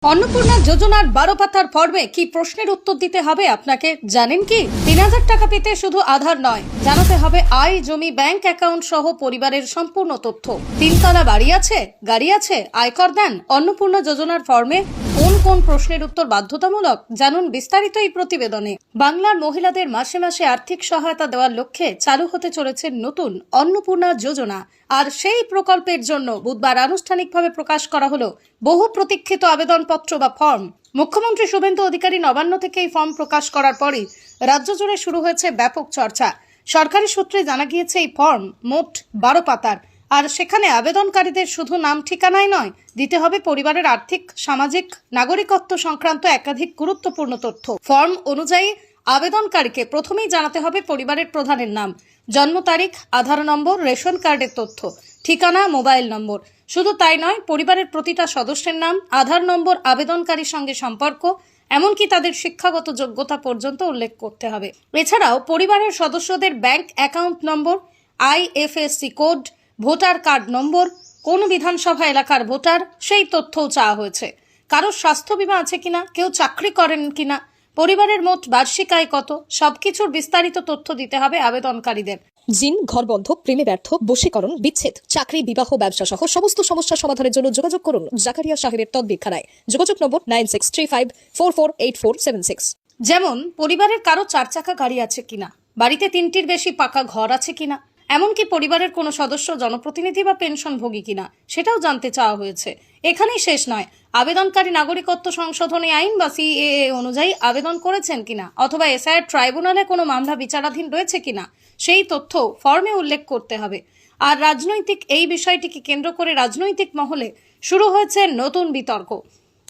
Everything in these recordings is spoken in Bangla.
अन्नपूर्णा योजनार 12 पातार फर्मे की प्रश्नेर उत्तर दीते हबे आपनाके जानेन कि 3000 टाका पेते शुधु आधार नय जानाते हबे आय जमी बैंक अ্যাকাউন্ট सह परिवारेर सम्पूर्ण तथ्य तीनतला बाड़ी आछे गाड़ी आछे आयकर देन अन्नपूर्णा योजनार फर्मे কোন কোন প্রশ্নের উত্তর বাধ্যতামূলক জানুন বিস্তারিত এই প্রতিবেদনে। বাংলার মহিলাদের মাসে মাসে আর্থিক সহায়তা দেওয়ার লক্ষ্যে চালু হতে চলেছে নতুন অন্নপূর্ণা যোজনা। আর সেই প্রকল্পের জন্য বুধবার আনুষ্ঠানিকভাবে প্রকাশ করা হলো বহু প্রতীক্ষিত আবেদনপত্র বা ফর্ম। মুখ্যমন্ত্রী শুভেন্দু অধিকারী নবান্ন থেকে এই ফর্ম প্রকাশ করার পরই রাজ্য জুড়ে শুরু হয়েছে ব্যাপক চর্চা। সরকারি সূত্রে জানা গিয়েছে এই ফর্ম মোট 12 পাতার। আর সেখানে আবেদনকারীদের শুধু নাম ঠিকানাই নয়, দিতে হবে পরিবারের আর্থিক, সামাজিক, নাগরিকত্ব সংক্রান্ত একাধিক গুরুত্বপূর্ণ তথ্য। ফর্ম অনুযায়ী আবেদনকারীকে প্রথমেই জানাতে হবে পরিবারের প্রধানের নাম, জন্ম তারিখ, আধার নম্বর, রেশন কার্ডের তথ্য, ঠিকানা, মোবাইল নম্বর। শুধু তাই নয়, পরিবারের প্রতিটা সদস্যের নাম, আধার নম্বর, আবেদনকারীর সঙ্গে সম্পর্ক, এমনকি তাদের শিক্ষাগত যোগ্যতা পর্যন্ত উল্লেখ করতে হবে। এছাড়াও পরিবারের সদস্যদের bank account number, IFSC code, voter card নম্বর, কোন বিধানসভা এলাকার ভোটার সেই তথ্যও চাওয়া হয়েছে। কারোর স্বাস্থ্য বীমা আছে কিনা, কেউ চাকরি করেন কিনা, পরিবারের মোট বার্ষিক আয় কত, সবকিছুর বিস্তারিত তথ্য দিতে হবে আবেদনকারীদের। জিন, ঘরবন্ধ, প্রেমে ব্যর্থ, বশীকরণ, বিচ্ছেদ, চাকরি, বিবাহ, ব্যবসা সহ সমস্ত সমস্যা সমাধানের জন্য যোগাযোগ করুন জাকারিয়া সাহেবের তদবিরখানায়। যোগাযোগ নম্বর 9635448476। যেমন পরিবারের কারো 4 চাকা গাড়ি আছে কিনা, বাড়িতে 3টির বেশি পাকা ঘর আছে কিনা, এমনকি পরিবারের কোনো সদস্য জনপ্রতিনিধি বা পেনশনভোগী কিনা সেটাও জানতে চাওয়া হয়েছে। এখানেই শেষ নয়, আবেদনকারী নাগরিকত্ব সংশোধনী আইন বা সিএএ অনুযায়ী আবেদন করেছেন কিনা, অথবা এসআইআর ট্রাইব্যুনালে কোনো মামলা বিচারাধীন রয়েছে কিনা সেই তথ্য ফর্মে উল্লেখ করতে হবে। আর রাজনৈতিক এই বিষয়টিকে কেন্দ্র করে রাজনৈতিক মহলে শুরু হয়েছে নতুন বিতর্ক।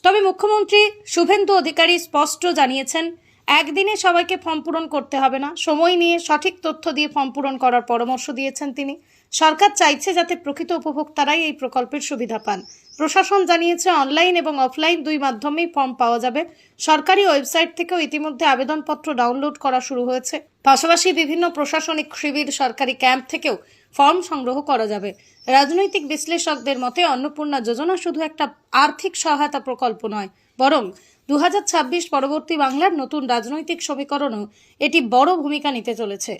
তবে মুখ্যমন্ত্রী শুভেন্দু অধিকারী স্পষ্ট জানিয়েছেন, একদিনে সবাইকে ফর্ম পূরণ করতে হবে না, সময় নিয়ে সঠিক তথ্য দিয়ে ফর্ম পূরণ করার পরামর্শ দিয়েছেন তিনি। সরকার চাইছে যাতে প্রকৃত উপভোক্তারাই এই প্রকল্পের সুবিধা পান। প্রশাসন জানিয়েছে অনলাইন এবং অফলাইন দুই মাধ্যমেই ফর্ম পাওয়া যাবে। সরকারি ওয়েবসাইট থেকেও ইতিমধ্যে আবেদনপত্র ডাউনলোড করা শুরু হয়েছে। পাশাপাশি বিভিন্ন প্রশাসনিক শিবির, সরকারি ক্যাম্প থেকেও ফর্ম সংগ্রহ করা যাবে। রাজনৈতিক বিশ্লেষকদের মতে অন্নপূর্ণা যোজনা শুধু একটা আর্থিক সহায়তা প্রকল্প নয়, বরং 2026 পরবর্তী বাংলার নতুন রাজনৈতিক সমীকরণও এটি বড় ভূমিকা নিতে চলেছে।